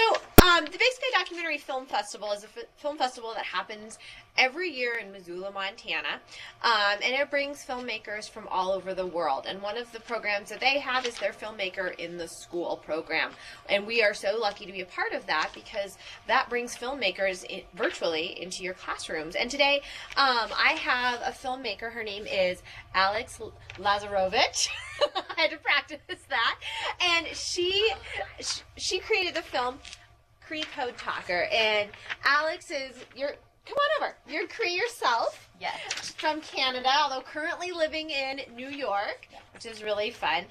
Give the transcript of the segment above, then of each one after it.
So, the Big Sky Documentary Film Festival is a film festival that happens every year in Missoula, Montana, and it brings filmmakers from all over the world. And one of the programs that they have is their Filmmaker in the School program. And we are so lucky to be a part of that because that brings filmmakers virtually into your classrooms. And today, I have a filmmaker. Her name is Alex Lazarovich. I had to practice that. And she created the film Cree Code Talker. And Alex is come on over. You're Cree yourself. Yes. From Canada, although currently living in New York, which is really fun.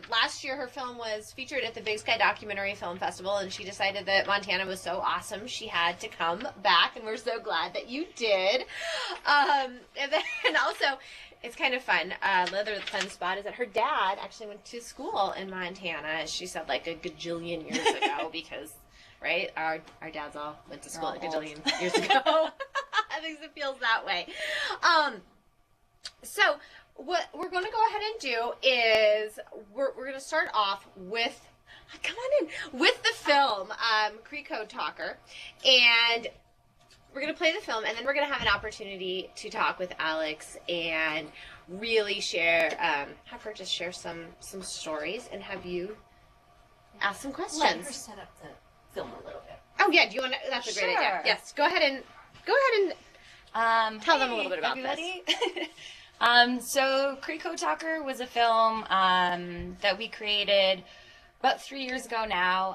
Last year her film was featured at the Big Sky Documentary Film Festival, and she decided that Montana was so awesome she had to come back, and we're so glad that you did. And also, it's kind of fun. Another fun spot is that her dad actually went to school in Montana, as she said, like a gajillion years ago, because, right, our dads all went to school a gajillion years ago. I think it feels that way. So what we're going to go ahead and do is we're going to start off with, come on in, with the film, Cree Code Talker, and we're going to play the film, and then we're going to have an opportunity to talk with Alex and really share, have her just share some stories and have you ask some questions. Let her set up the film a little bit. Oh yeah, do you want to? That's a great idea. Yes, go ahead and tell them a little bit about everybody. this. So Cree Code Talker was a film that we created about 3 years ago now,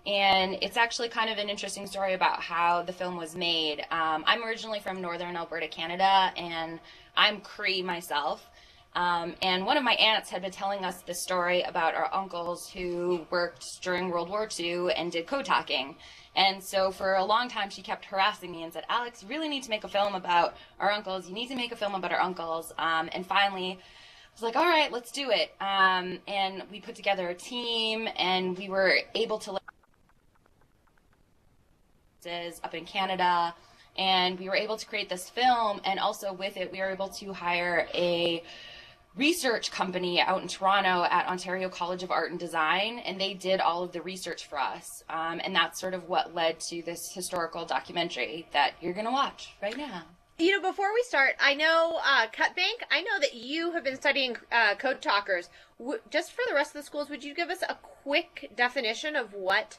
and it's actually kind of an interesting story about how the film was made. I'm originally from northern Alberta, Canada, and I'm Cree myself. And one of my aunts had been telling us this story about our uncles who worked during World War II and did code talking. And so for a long time she kept harassing me and said, Alex, you really need to make a film about our uncles. You need to make a film about our uncles. And finally I was like, all right, let's do it. And we put together a team, and we were able to up in Canada, and we were able to create this film. And also with it, we were able to hire a research company out in Toronto at Ontario College of Art and Design, and they did all of the research for us. And that's sort of what led to this historical documentary that you're going to watch right now. You know, before we start, I know, Cutbank, I know that you have been studying Code Talkers. Just for the rest of the schools, would you give us a quick definition of what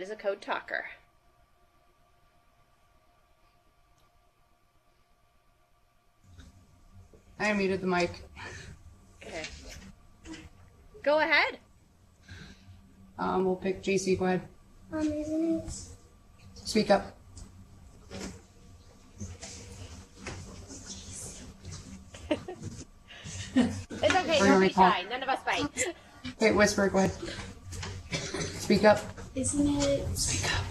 is a Code Talker? I muted the mic. Okay. Go ahead. We'll pick JC. Go ahead. Isn't it? Speak up. It's okay, don't be shy. None of us bite. Okay, whisper. Go ahead. Speak up. Isn't it? Speak up.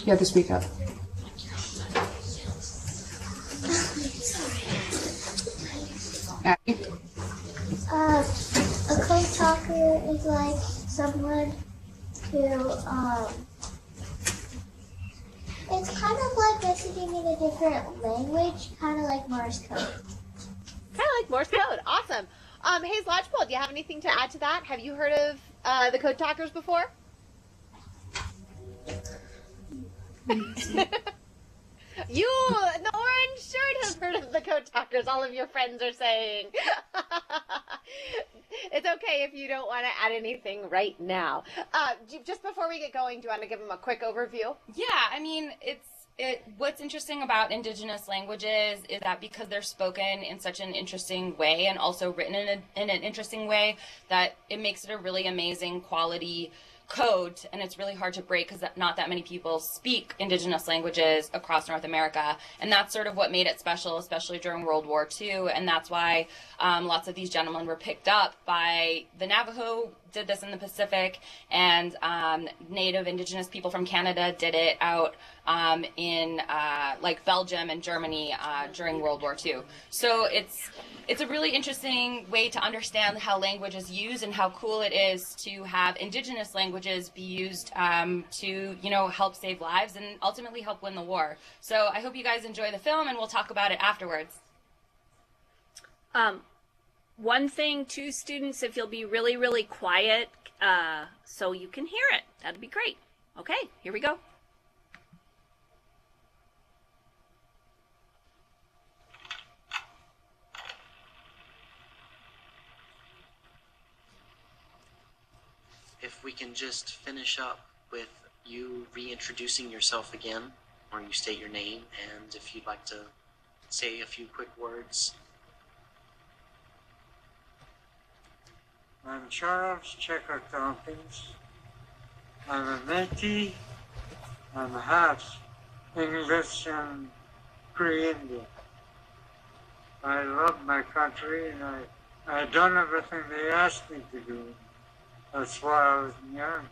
You have to speak up. Abby? A code talker is like someone who, it's kind of like messaging in a different language, kind of like Morse code. Kind of like Morse code. Awesome. Hayes Lodgepole, do you have anything to add to that? Have you heard of the Code Talkers before? You, the orange shirt, has heard of the Code Talkers. All of your friends are saying. It's okay if you don't want to add anything right now. Just before we get going, do you want to give them a quick overview? Yeah, I mean, what's interesting about Indigenous languages is that because they're spoken in such an interesting way and also written in an interesting way, that it makes it a really amazing quality code, and it's really hard to break because not that many people speak Indigenous languages across North America, and that's sort of what made it special, especially during World War II, and that's why lots of these gentlemen were picked up by the Navajo, did this in the Pacific, and Native Indigenous people from Canada did it out in like Belgium and Germany during World War II. So it's a really interesting way to understand how language is used and how cool it is to have Indigenous languages be used to, help save lives and ultimately help win the war. So I hope you guys enjoy the film, and we'll talk about it afterwards. one thing, two students, if you'll be really, really quiet so you can hear it. That'd be great. Okay, here we go. If we can just finish up with you reintroducing yourself again, or you state your name, and if you'd like to say a few quick words. I'm Charles Checker Tompkins. I'm a Métis. I'm half English and Cree Indian. I love my country, and I done everything they asked me to do. That's why I was in the army.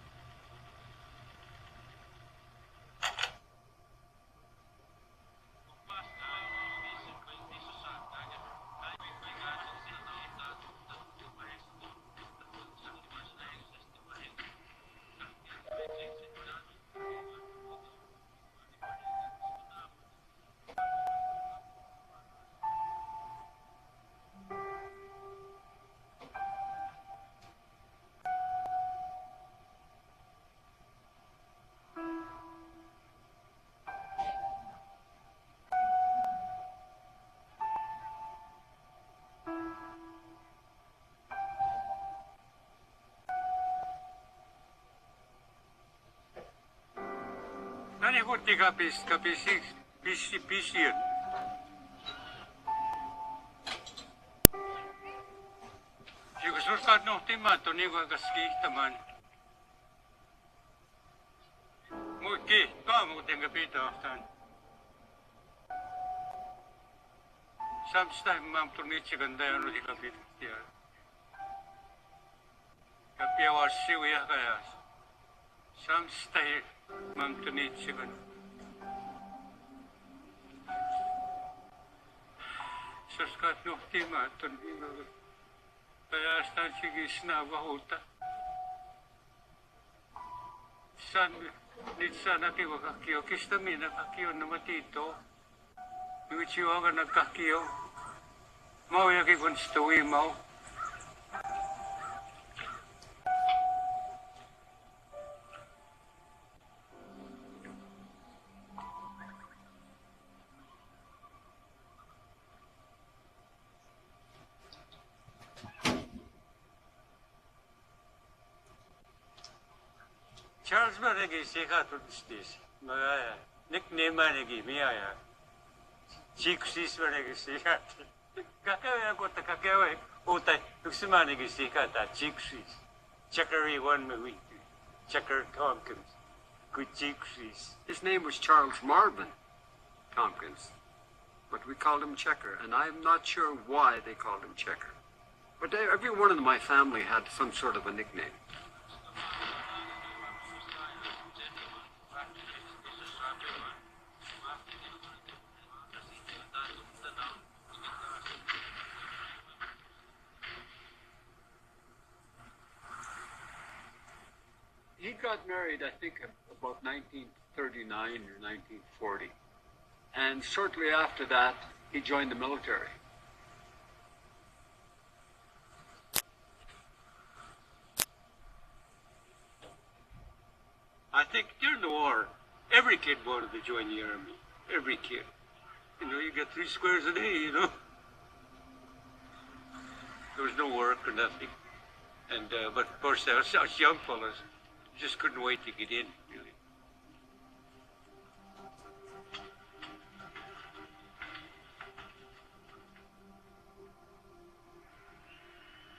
Nani hutti pisien. Joko surkaat nohtimaan to niinku aika skihtamaan. Muikki, muuten ka pitahtaan. Samsta mam turnitsi ganda yano di kapittia. Kapia warsi uya kayas. Samsta mam turnitsi ganda. Surkaat nohtimaan to niinku kaya staan sige snava huta. San nitsana ki wakakio kistamina kakio na matito. Yuchiwa ka nagkakio. Mau yaki konstuwi mau. Charles Manegi Sekato Stis. Magaya. Nickname Manegi Miaya. Chikusis Manegi Sekati. Kakaway ako ta kakaway. Utay. Nagsimanegi Sekata. Chikusis. Checkeri one Mawiki. Checker Tompkins. Good Chikusis. His name was Charles Marvin Tompkins, but we called him Checker, and I'm not sure why they called him Checker. But every one in my family had some sort of a nickname. He got married, I think, about 1939 or 1940. And shortly after that, he joined the military. I think during the war, every kid wanted to join the army. Every kid. You know, you get 3 squares a day, you know. There was no work or nothing. And, but of course, us young fellas just couldn't wait to get in, really.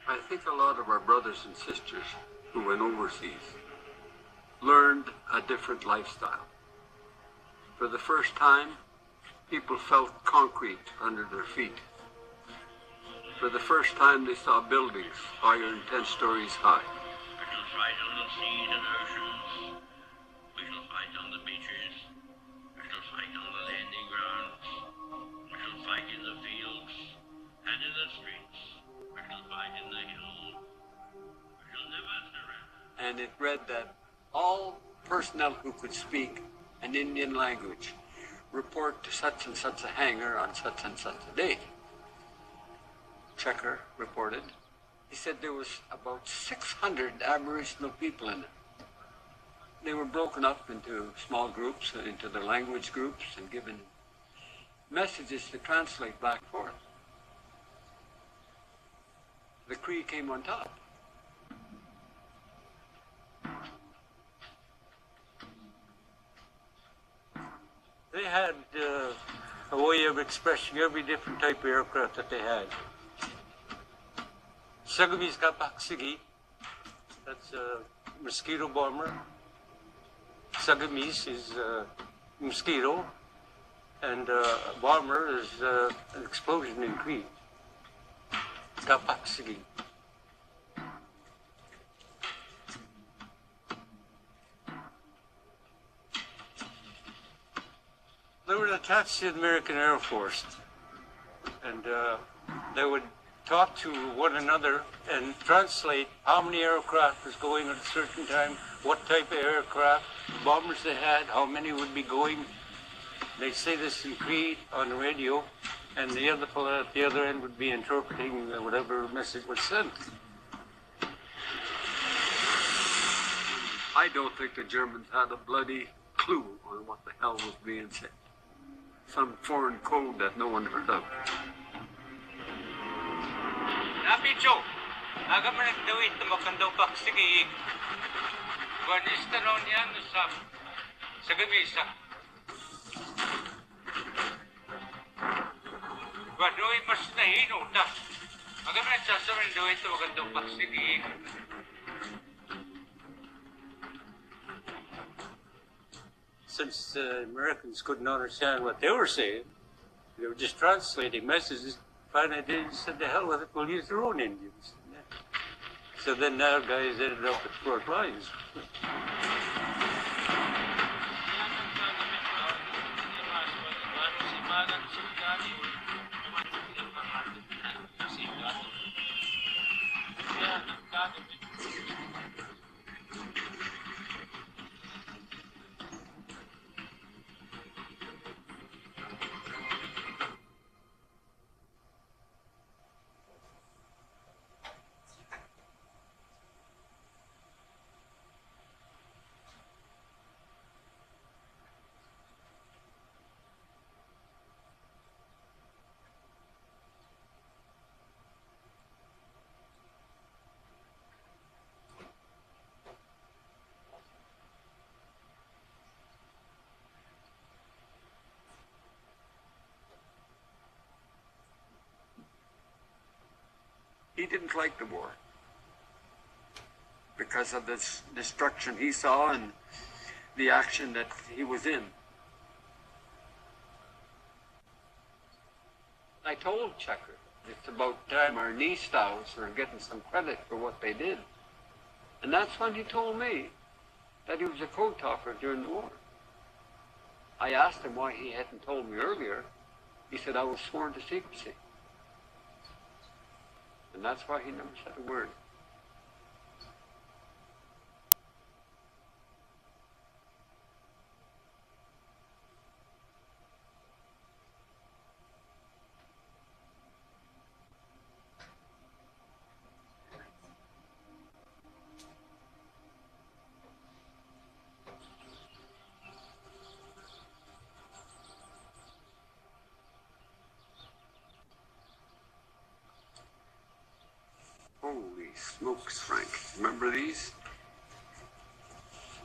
I think a lot of our brothers and sisters who went overseas learned a different lifestyle. For the first time, people felt concrete under their feet. For the first time, they saw buildings higher than 10 stories high. We shall fight on the seas and oceans. We shall fight on the beaches. We shall fight on the landing grounds. We shall fight in the fields and in the streets. We shall fight in the hills. We shall never surrender. And it read that all personnel who could speak an Indian language report to such and such a hangar on such and such a date. checker reported. He said there was about 600 Aboriginal people in it. They were broken up into small groups, into their language groups, and given messages to translate back and forth. The Cree came on top. They had a way of expressing every different type of aircraft that they had. Sagamis Kapaksigi, that's a mosquito bomber. Sagamis is mosquito, and bomber is an explosion in Cree. Kapaksigi. They were attached to the American Air Force, and they would talk to one another and translate how many aircraft was going at a certain time, what type of aircraft, bombers they had, how many would be going. They'd say this in Cree on the radio, and the other fellow at the other end would be interpreting whatever message was sent. I don't think the Germans had a bloody clue on what the hell was being said. Some foreign code that no one heard of. Napicho, nagamanak daw ito makandaw paksigi. Guanista raw niyan sa gamisa. Guanoy mas nahino na. Magamanak sasabihin daw ito makandaw paksigi. Since the Americans couldn't understand what they were saying, they were just translating messages. Finally, they said, "The hell with it, we'll use their own Indians." So then our guys ended up at front lines. He didn't like the war because of this destruction he saw and the action that he was in. I told Checker, it's about time our knee styles were getting some credit for what they did. And that's when he told me that he was a code talker during the war. I asked him why he hadn't told me earlier. He said I was sworn to secrecy. And that's why he never said a word. Holy smokes, Frank. Remember these?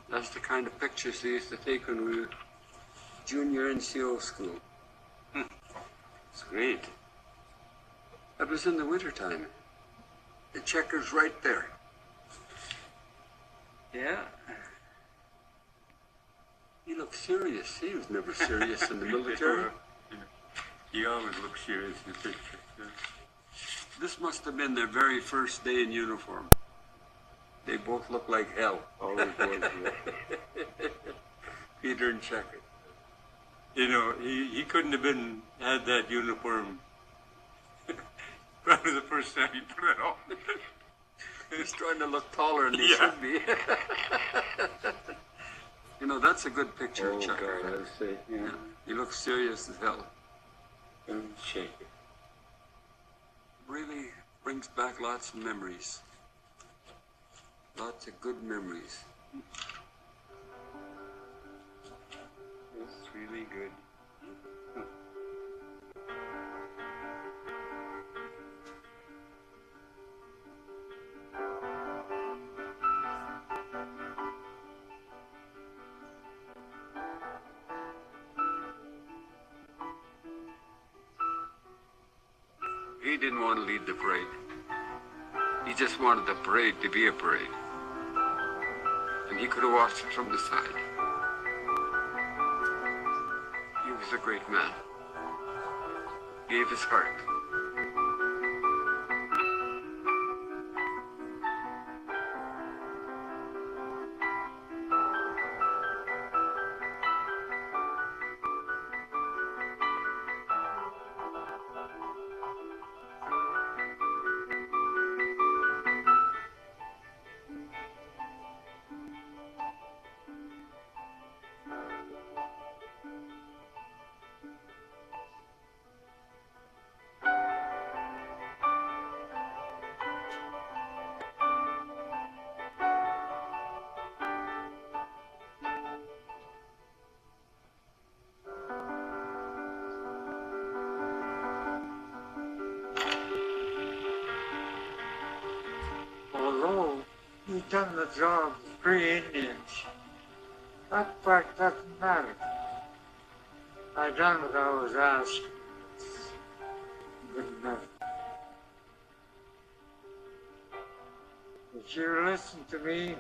That's the kind of pictures they used to take when we were junior NCO school. It's great. That was in the wintertime. The checker's right there. Yeah. He looked serious. He was never serious in the military. He always looked serious in the picture. Yeah. This must have been their very first day in uniform. They both looked like hell. Always was. Peter and Checker. You know, he couldn't have had that uniform probably the first time he put it on. He's trying to look taller than he Yeah. should be. You know, that's a good picture of Checker. God, I say, Yeah. He looks serious as hell. Shake it. Really brings back lots of memories. Lots of good memories. It's really good. He didn't want to lead the parade. He just wanted the parade to be a parade. And he could have watched it from the side. He was a great man. Gave his heart. Although you've done the job of Cree Indians, that fact doesn't matter. I done what I was asked. Good enough. If you listen to me,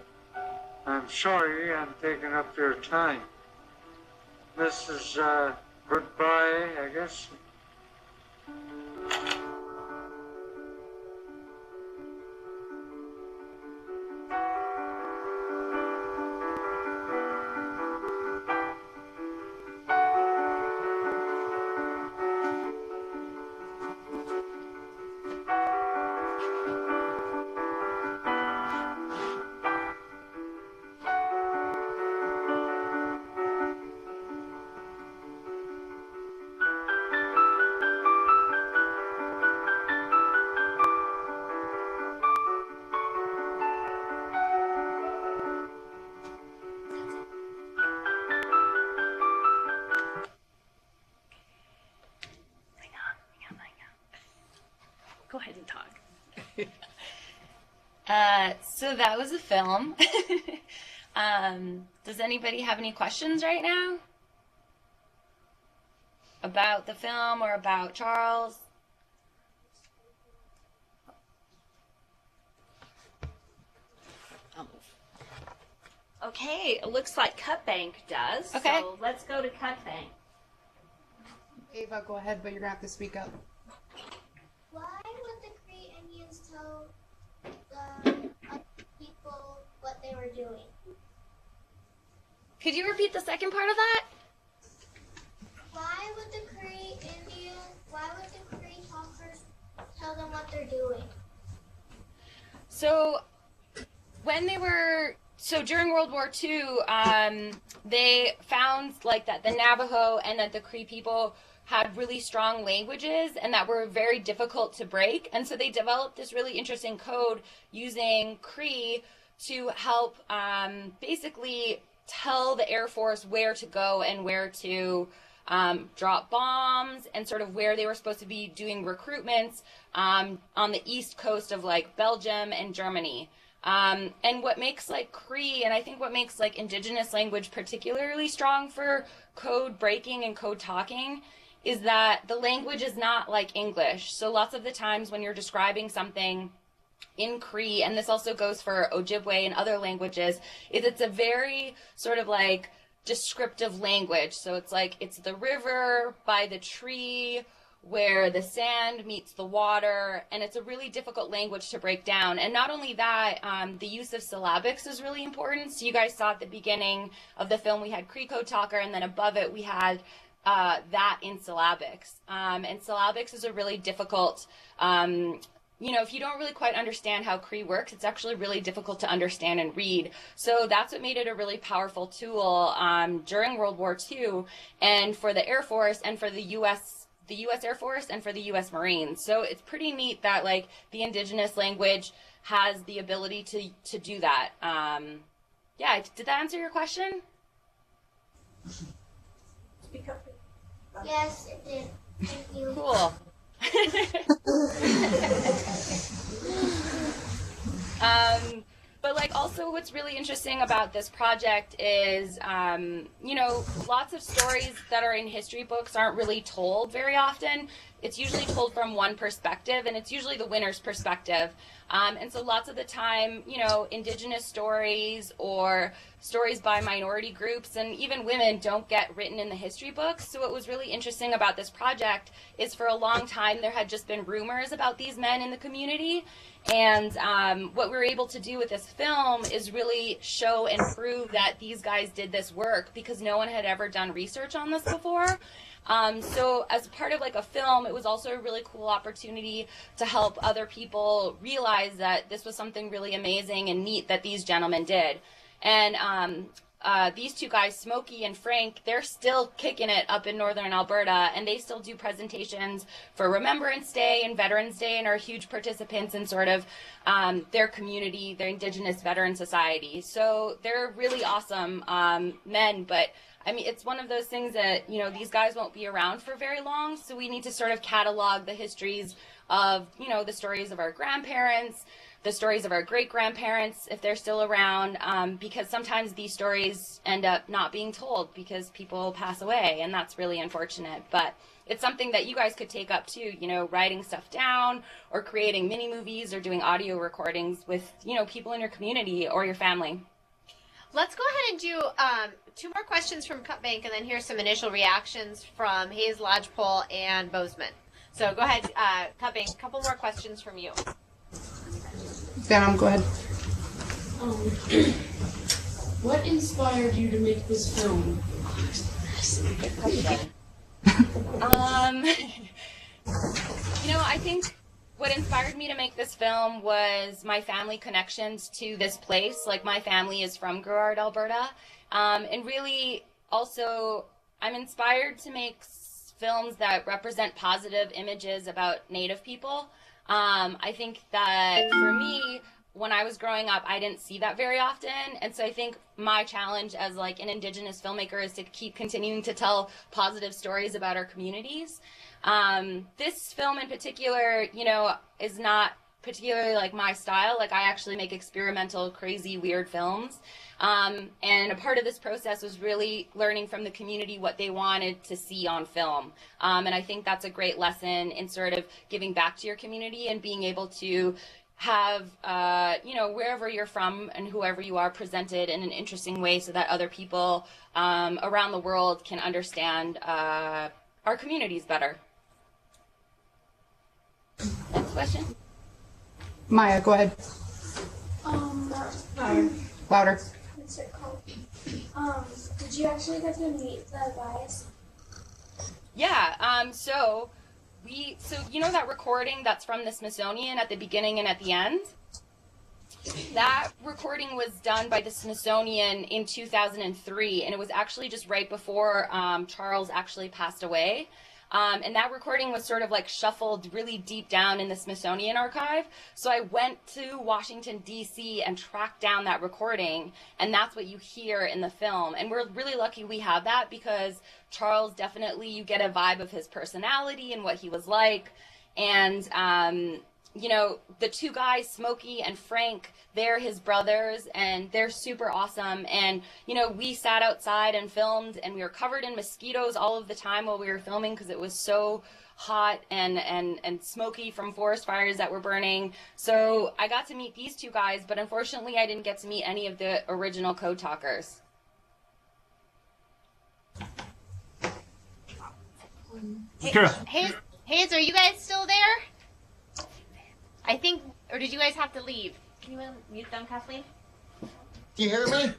I'm sorry I'm taking up your time. This is goodbye, I guess. Go ahead and talk. So that was a film. Does anybody have any questions right now? About the film or about Charles? I'll move. Okay, it looks like Cut Bank does. Okay. So let's go to Cut Bank. Ava, go ahead, but you're gonna have to speak up. Why would the Cree Indians tell the other people what they were doing? Could you repeat the second part of that? Why would the Cree talkers tell them what they're doing? So during World War II, they found like that the Navajo and that the Cree people had really strong languages and that were very difficult to break. And so they developed this really interesting code using Cree to help basically tell the Air Force where to go and where to drop bombs and sort of where they were supposed to be doing recruitments on the east coast of like Belgium and Germany. And what makes like Cree, and I think what makes like indigenous language particularly strong for code breaking and code talking, is that the language is not like English. So lots of the times when you're describing something in Cree, and this also goes for Ojibwe and other languages, is it's a very sort of like descriptive language. So it's like, it's the river by the tree where the sand meets the water, and it's a really difficult language to break down. And not only that, the use of syllabics is really important. So you guys saw at the beginning of the film, we had Cree Code Talker, and then above it we had that in syllabics. And syllabics is a really difficult, if you don't really quite understand how Cree works, it's actually really difficult to understand and read. So that's what made it a really powerful tool during World War II, and for the Air Force and for the U.S. the U.S. Air Force and for the U.S. Marines. So it's pretty neat that like the indigenous language has the ability to do that. Yeah, did that answer your question? Speak up. Yes, it did. Thank you. Cool. But like also what's really interesting about this project is, you know, lots of stories that are in history books aren't really told very often. It's usually told from one perspective, and it's usually the winner's perspective. And so lots of the time, you know, indigenous stories or stories by minority groups and even women don't get written in the history books. So what was really interesting about this project is for a long time there had just been rumors about these men in the community. And what we were able to do with this film is really show and prove that these guys did this work because no one had ever done research on this before. So as part of like a film, it was also a really cool opportunity to help other people realize that this was something really amazing and neat that these gentlemen did. And these two guys, Smokey and Frank, they're still kicking it up in northern Alberta, and they still do presentations for Remembrance Day and Veterans Day and are huge participants in sort of their community, their Indigenous Veteran Society. So they're really awesome men, but I mean, it's one of those things that, you know, these guys won't be around for very long, so we need to sort of catalog the histories of, you know, the stories of our grandparents, the stories of our great-grandparents, if they're still around, because sometimes these stories end up not being told because people pass away, and that's really unfortunate. But it's something that you guys could take up too, you know, writing stuff down or creating mini-movies or doing audio recordings with, you know, people in your community or your family. Let's go ahead and do 2 more questions from Cutbank, and then here's some initial reactions from Hayes, Lodgepole, and Bozeman. So go ahead, Cutbank, a couple more questions from you. Phantom, go ahead. What inspired you to make this film? You know, I think what inspired me to make this film was my family connections to this place. Like, my family is from Girard, Alberta. And really, also, I'm inspired to make films that represent positive images about Native people. I think that for me, when I was growing up, I didn't see that very often. And so I think my challenge as like an Indigenous filmmaker is to keep continuing to tell positive stories about our communities. This film in particular, you know, is not particularly like my style. Like, I actually make experimental, crazy, weird films. And a part of this process was really learning from the community what they wanted to see on film. And I think that's a great lesson in sort of giving back to your community and being able to have, you know, wherever you're from and whoever you are presented in an interesting way so that other people around the world can understand our communities better. Next question. Maya, go ahead. Louder. What's it called? Did you actually get to meet the guys? Yeah, so you know that recording that's from the Smithsonian at the beginning and at the end? That recording was done by the Smithsonian in 2003, and it was actually just right before Charles actually passed away. And that recording was sort of like shuffled really deep down in the Smithsonian archive. So I went to Washington, D.C. and tracked down that recording, and that's what you hear in the film. And we're really lucky we have that because Charles, definitely you get a vibe of his personality and what he was like. And, you know, the 2 guys, Smokey and Frank, they're his brothers, and they're super awesome. And, you know, we sat outside and filmed, and we were covered in mosquitoes all of the time while we were filming because it was so hot and smoky from forest fires that were burning. So I got to meet these 2 guys, but unfortunately I didn't get to meet any of the original code talkers. Hayes, are you guys still there? I think, or did you guys have to leave? Can you mute them, Kathleen? Do you hear me?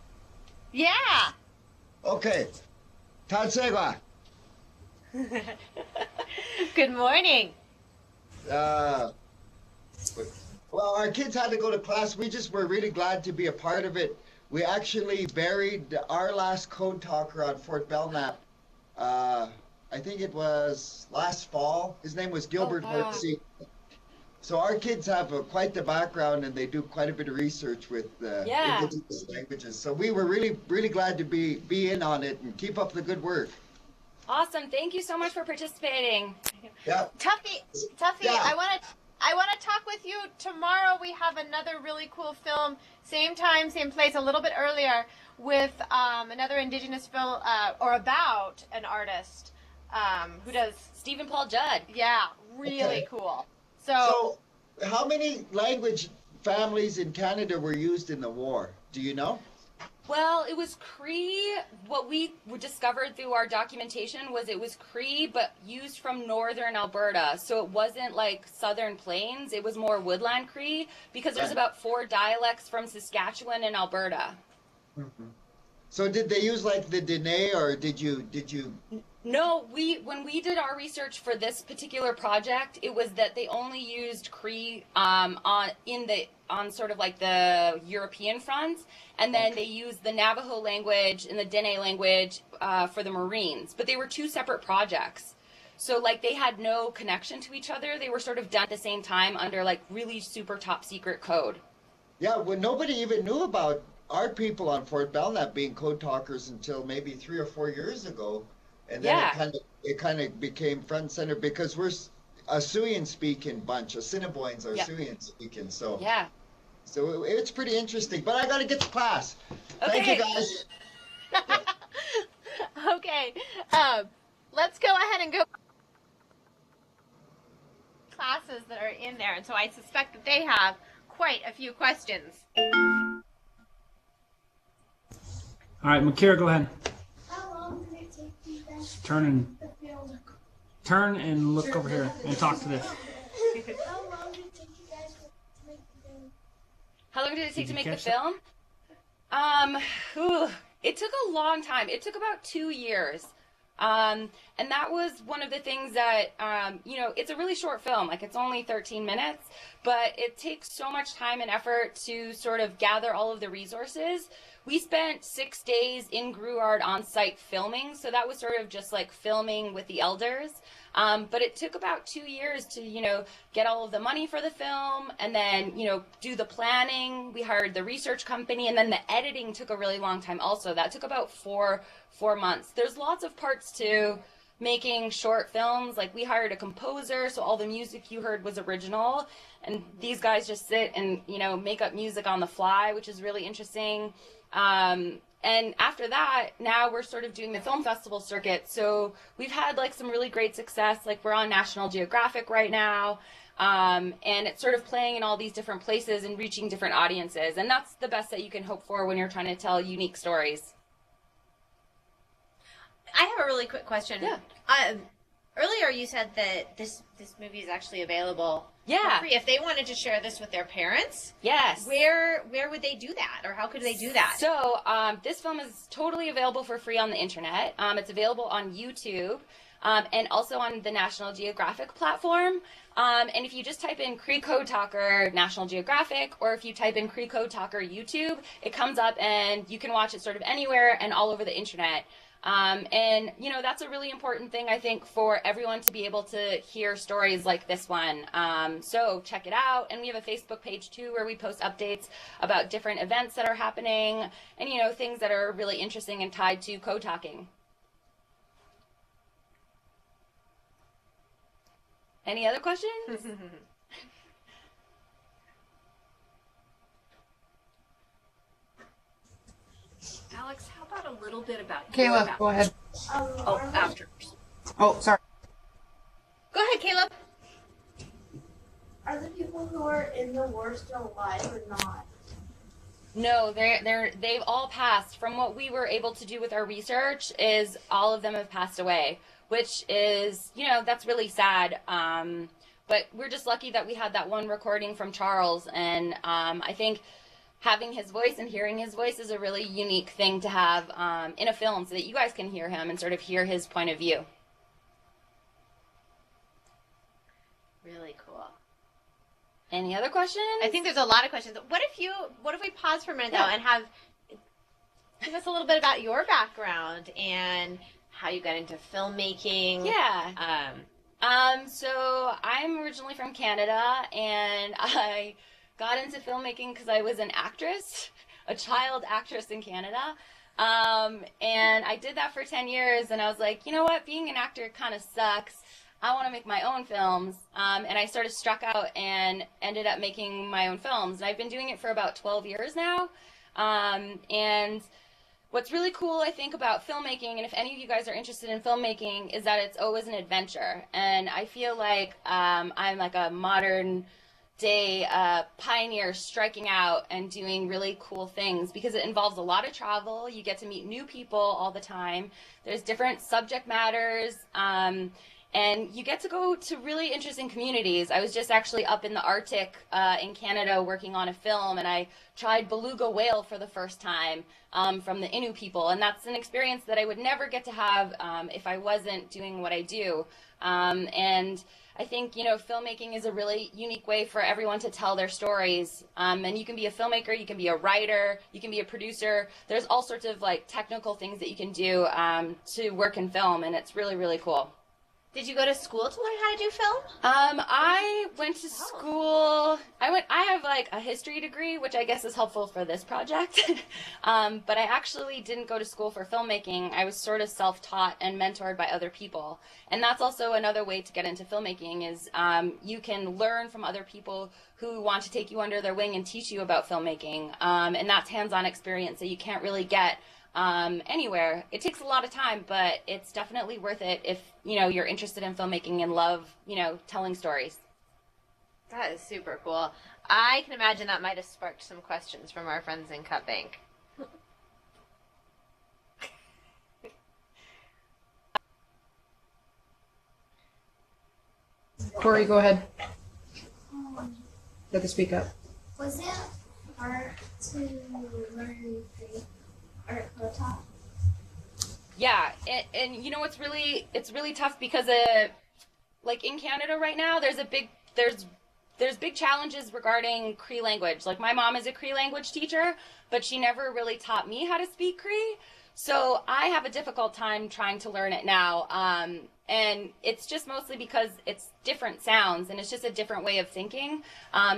Yeah. Okay. Tadsegwa. Good morning. Well, our kids had to go to class. We just were really glad to be a part of it. We actually buried our last code talker on Fort Belknap I think it was last fall. His name was Gilbert Horsey. So our kids have quite the background, and they do quite a bit of research with indigenous languages. So we were really, really glad to be in on it, and keep up the good work. Awesome. Thank you so much for participating. Yeah. Tuffy, Yeah. I want to talk with you tomorrow. We have another really cool film, same time, same place, a little bit earlier, with another Indigenous film, or about an artist who does Stephen Paul Judd. Yeah, really cool. So, how many language families in Canada were used in the war? Do you know? Well, it was Cree. What we discovered through our documentation was it was Cree, but used from northern Alberta. So it wasn't like Southern Plains. It was more woodland Cree, because there's about 4 dialects from Saskatchewan and Alberta. Mm-hmm. So did they use like the Dene, or did you? No, when we did our research for this particular project, it was that they only used Cree on sort of like the European front, and then they used the Navajo language and the Dene language for the Marines. But they were 2 separate projects. So like they had no connection to each other. They were sort of done at the same time under like really super top secret code. Yeah, well, nobody even knew about our people on Fort Belknap being code talkers until maybe 3 or 4 years ago. And then it kind of became front and center, because we're a Siouan speaking bunch. Assiniboines are Siouan speaking, so so it's pretty interesting. But I got to get to class. Okay. Thank you, guys. Okay, let's go ahead and go classes that are in there, and so I suspect that they have quite a few questions. All right, Makira, go ahead. How long did it take you guys Turn and look over here and talk to this. How long did it take you guys to make the film? How long did it take to make the film? It took a long time. It took about 2 years. And that was one of the things that, it's a really short film. Like, it's only 13 minutes, but it takes so much time and effort to sort of gather all of the resources. We spent 6 days in Gruard on site filming. So that was sort of just like filming with the elders. But it took about 2 years to, get all of the money for the film, and then, do the planning. We hired the research company, and then the editing took a really long time also. That took about four months. There's lots of parts to making short films. Like, we hired a composer, so all the music you heard was original. And these guys just sit and, make up music on the fly, which is really interesting. And after that, now we're sort of doing the film festival circuit. So we've had like some really great success. Like, we're on National Geographic right now. And it's sort of playing in all these different places and reaching different audiences. And that's the best that you can hope for when you're trying to tell unique stories. I have a really quick question. Yeah. Earlier you said that this movie is actually available for free. If they wanted to share this with their parents, yes. Where would they do that, or how could they do that? So this film is totally available for free on the internet. It's available on YouTube and also on the National Geographic platform. And if you just type in Cree Code Talker National Geographic, or if you type in Cree Code Talker YouTube, it comes up and you can watch it sort of anywhere and all over the internet. And that's a really important thing, I think, for everyone to be able to hear stories like this one. So check it out. And we have a Facebook page too, where we post updates about different events that are happening and, things that are really interesting and tied to code talking. Any other questions? Alex, how about a little bit about Kayla, go ahead. After. Oh, sorry. Go ahead, Caleb. Are the people who are in the war still alive or not? No, they've all passed. From what we were able to do with our research, is all of them have passed away, which is, that's really sad. But we're just lucky that we had that one recording from Charles, and I think having his voice and hearing his voice is a really unique thing to have in a film, so that you guys can hear him and sort of hear his point of view. Really cool. Any other questions? I think there's a lot of questions. What if we pause for a minute though and give us a little bit about your background and how you got into filmmaking. Yeah. So I'm originally from Canada, and I got into filmmaking because I was an actress, a child actress in Canada. And I did that for 10 years, and I was like, you know what, being an actor kind of sucks. I want to make my own films. And I sort of struck out and ended up making my own films. And I've been doing it for about 12 years now. And what's really cool, I think, about filmmaking, and if any of you guys are interested in filmmaking, is that it's always an adventure. And I feel like I'm like a modern day pioneer striking out and doing really cool things because it involves a lot of travel. You get to meet new people all the time. There's different subject matters. And you get to go to really interesting communities. I was just actually up in the Arctic in Canada working on a film, and I tried beluga whale for the first time from the Innu people. And that's an experience that I would never get to have if I wasn't doing what I do. And I think, you know, filmmaking is a really unique way for everyone to tell their stories. And you can be a filmmaker, you can be a writer, you can be a producer. There's all sorts of like technical things that you can do to work in film, and it's really, really cool. Did you go to school to learn how to do film? I went to school. I have like a history degree, which I guess is helpful for this project. But I actually didn't go to school for filmmaking. I was sort of self-taught and mentored by other people. And that's also another way to get into filmmaking is you can learn from other people who want to take you under their wing and teach you about filmmaking. And that's hands-on experience that you can't really get anywhere. It takes a lot of time, but it's definitely worth it if, you know, you're interested in filmmaking and love, you know, telling stories. That is super cool. I can imagine that might have sparked some questions from our friends in Cut Bank. Corey, go ahead. You have to speak up. Was it hard to learn Cree or Kotok? Yeah, and you know it's really tough because like in Canada right now there's big challenges regarding Cree language. Like my mom is a Cree language teacher, but she never really taught me how to speak Cree. So I have a difficult time trying to learn it now. And it's just mostly because it's different sounds and it's just a different way of thinking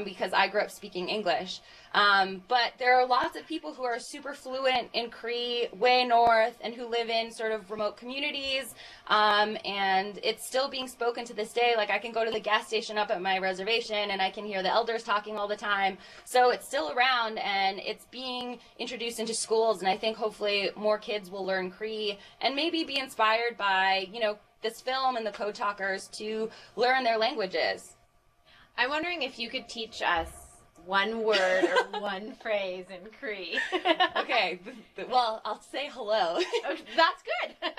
because I grew up speaking English. But there are lots of people who are super fluent in Cree way north and who live in sort of remote communities. And it's still being spoken to this day. Like I can go to the gas station up at my reservation and I can hear the elders talking all the time. So it's still around and it's being introduced into schools. And I think hopefully more kids will learn Cree and maybe be inspired by, you know, this film and the code talkers to learn their languages. I'm wondering if you could teach us one word or one phrase in Cree. Okay, well, I'll say hello. Oh, that's good.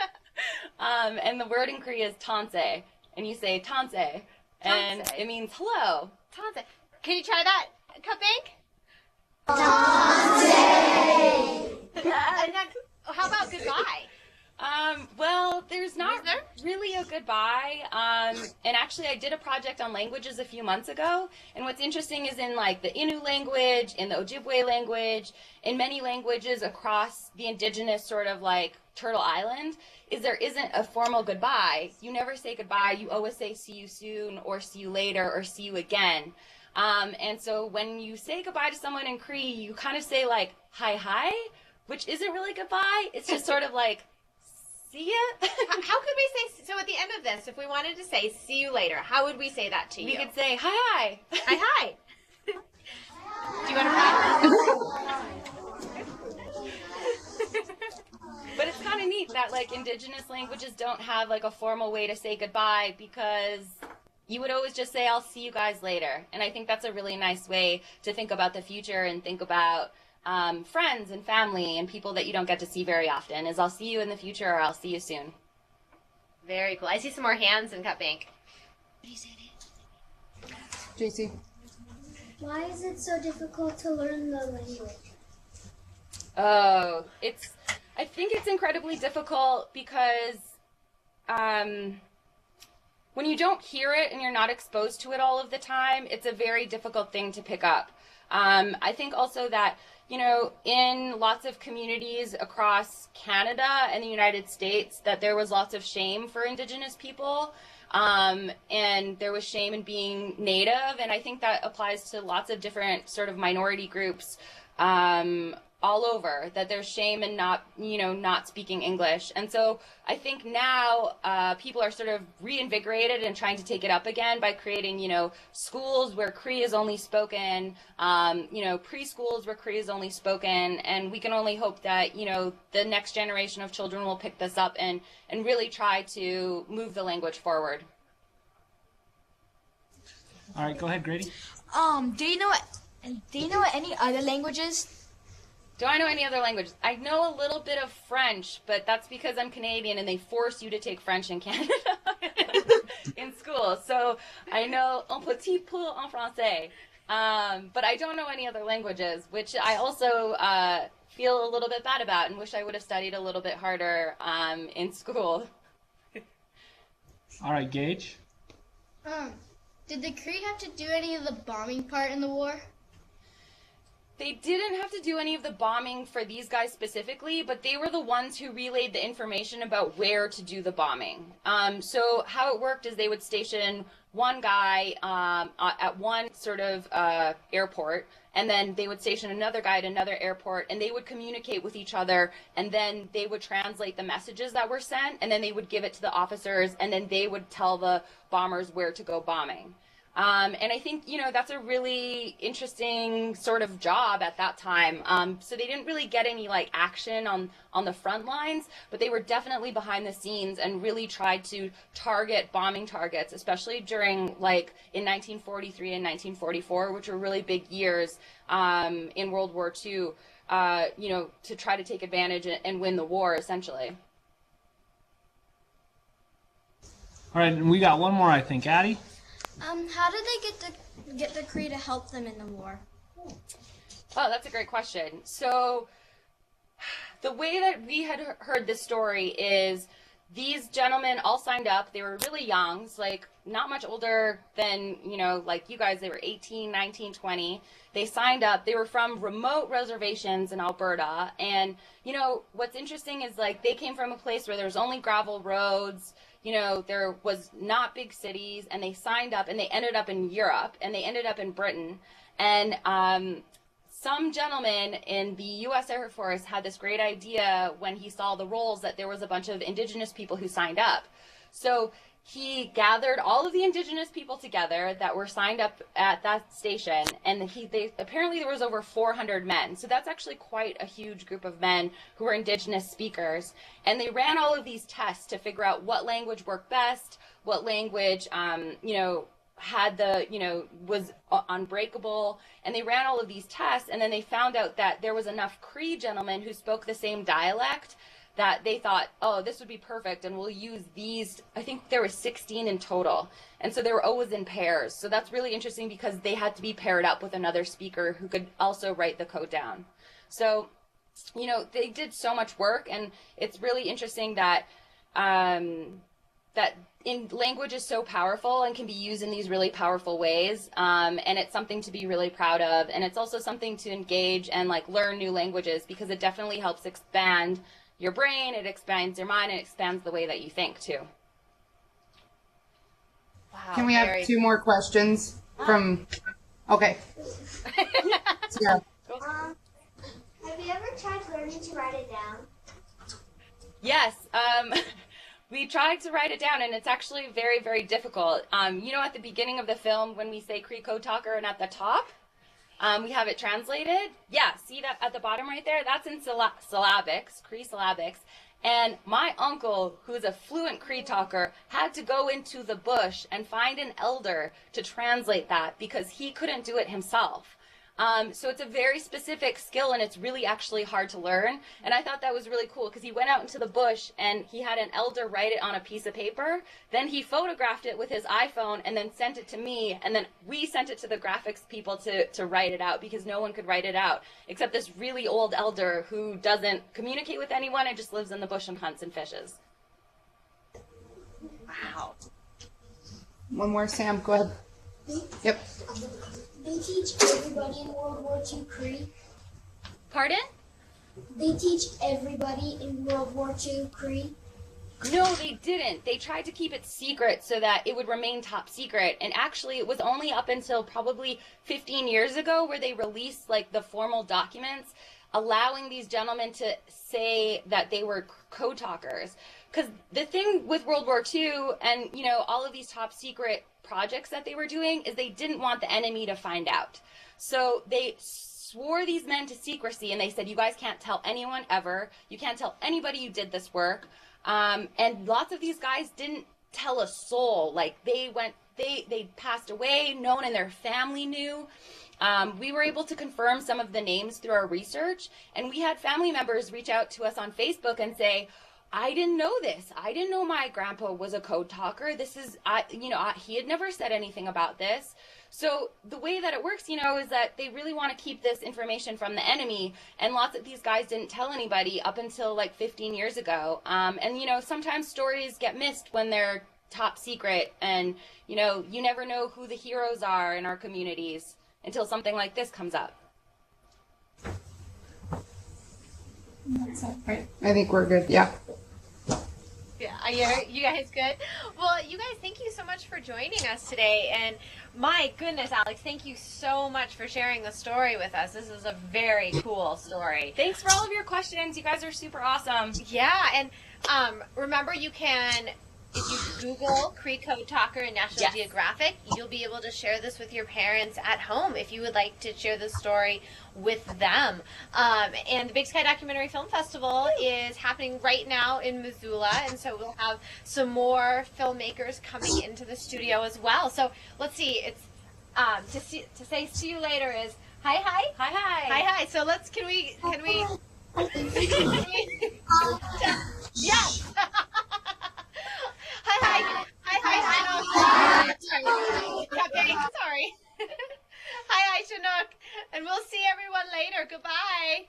And the word in Cree is tanse, and you say tanse, and it means hello. Tanse. Can you try that, Cut Bank? Tanse. And then, how about goodbye? Well, there's not really a goodbye. And actually I did a project on languages a few months ago. And what's interesting is in like the Innu language, in the Ojibwe language, in many languages across the indigenous sort of like Turtle Island, is there isn't a formal goodbye. You never say goodbye. You always say see you soon or see you later or see you again. And so when you say goodbye to someone in Cree, you kind of say like hi hi, which isn't really goodbye. It's just sort of like see ya? How could we say, so at the end of this, if we wanted to say see you later, how would we say that to you? We could say hi hi. Hi hi. Do you want to practice? But it's kind of neat that like indigenous languages don't have like a formal way to say goodbye because you would always just say I'll see you guys later. And I think that's a really nice way to think about the future and think about friends and family and people that you don't get to see very often is I'll see you in the future or I'll see you soon. Very cool. I see some more hands in Cut Bank. JC. Why is it so difficult to learn the language? Oh, I think it's incredibly difficult because when you don't hear it and you're not exposed to it all of the time, it's a very difficult thing to pick up. I think also that, you know, in lots of communities across Canada and the United States, that there was lots of shame for Indigenous people. And there was shame in being Native, and I think that applies to lots of different sort of minority groups all over, that there's shame in not, you know, not speaking English. And so I think now people are sort of reinvigorated and trying to take it up again by creating, you know, schools where Cree is only spoken, you know, preschools where Cree is only spoken, and we can only hope that, you know, the next generation of children will pick this up and really try to move the language forward. All right, go ahead, Grady. Do you know any other languages? Do I know any other languages? I know a little bit of French, but that's because I'm Canadian and they force you to take French in Canada in school. So I know un petit peu en français, but I don't know any other languages, which I also feel a little bit bad about and wish I would have studied a little bit harder in school. All right, Gage. Did the Cree have to do any of the bombing part in the war? They didn't have to do any of the bombing for these guys specifically, but they were the ones who relayed the information about where to do the bombing. So how it worked is they would station one guy at one sort of airport, and then they would station another guy at another airport, and they would communicate with each other, and then they would translate the messages that were sent, and then they would give it to the officers, and then they would tell the bombers where to go bombing. And I think, you know, that's a really interesting sort of job at that time. So they didn't really get any like action on the front lines, but they were definitely behind the scenes and really tried to target bombing targets, especially during like in 1943 and 1944, which were really big years in World War II, you know, to try to take advantage and win the war, essentially. All right, and we got one more, I think. Addie? How did they get the Cree to help them in the war? Oh, that's a great question. So the way that we had heard this story is these gentlemen all signed up. They were really young, like not much older than, you know, like you guys. They were 18, 19, 20. They signed up. They were from remote reservations in Alberta. And, you know, what's interesting is like they came from a place where there was only gravel roads. You know, there was not big cities, and they signed up, and they ended up in Europe, and they ended up in Britain. And some gentleman in the U.S. Air Force had this great idea when he saw the rolls that there was a bunch of Indigenous people who signed up. So he gathered all of the Indigenous people together that were signed up at that station, and apparently there was over 400 men. So that's actually quite a huge group of men who were Indigenous speakers. And they ran all of these tests to figure out what language worked best, what language, you know, had the, you know, was unbreakable. And they ran all of these tests, and then they found out that there was enough Cree gentlemen who spoke the same dialect that they thought, oh, this would be perfect, and we'll use these. I think there were 16 in total, and so they were always in pairs. So that's really interesting because they had to be paired up with another speaker who could also write the code down. So, you know, they did so much work, and it's really interesting that that language is so powerful and can be used in these really powerful ways, and it's something to be really proud of, and it's also something to engage and like learn new languages because it definitely helps expand your brain, it expands your mind, and it expands the way that you think too. Wow, can we have two more questions from? Okay. Yeah. Have you ever tried learning to write it down? Yes. We tried to write it down, and it's actually very, very difficult. You know, at the beginning of the film, when we say Cree Code Talker, and at the top, we have it translated. Yeah, see that at the bottom right there? That's in syllabics, Cree syllabics. And my uncle, who's a fluent Cree talker, had to go into the bush and find an elder to translate that because he couldn't do it himself. So it's a very specific skill, and it's really actually hard to learn. And I thought that was really cool because he went out into the bush and he had an elder write it on a piece of paper. Then he photographed it with his iPhone and then sent it to me. And then we sent it to the graphics people to write it out because no one could write it out except this really old elder who doesn't communicate with anyone and just lives in the bush and hunts and fishes. Wow. One more, Sam. Go ahead. Yep. They teach everybody in World War II Cree. Pardon? They teach everybody in World War II Cree. No, they didn't. They tried to keep it secret so that it would remain top secret. And actually, it was only up until probably 15 years ago where they released like the formal documents allowing these gentlemen to say that they were code talkers. Because the thing with World War II and, you know, all of these top secret projects that they were doing is they didn't want the enemy to find out. So they swore these men to secrecy and they said, you guys can't tell anyone ever. You can't tell anybody you did this work. And lots of these guys didn't tell a soul. Like they passed away, no one in their family knew. We were able to confirm some of the names through our research, and we had family members reach out to us on Facebook and say, I didn't know this. I didn't know my grandpa was a code talker. He had never said anything about this. So the way that it works, is that they really want to keep this information from the enemy. And lots of these guys didn't tell anybody up until like 15 years ago. Sometimes stories get missed when they're top secret. And, you never know who the heroes are in our communities until something like this comes up. That's all right. I think we're good. Yeah. Yeah, you guys good? Well, you guys, thank you so much for joining us today. And my goodness, Alex, thank you so much for sharing the story with us. This is a very cool story. Thanks for all of your questions. You guys are super awesome. Yeah, and remember, you can, if you Google Cree Code Talker in National Geographic, you'll be able to share this with your parents at home if you would like to share this story with them. And the Big Sky Documentary Film Festival is happening right now in Missoula, and so we'll have some more filmmakers coming into the studio as well. So let's see, it's to say see you later is hi hi hi hi hi hi. So can we yes. Hi. Sorry. Hi, Chinook. And we'll see everyone later. Goodbye.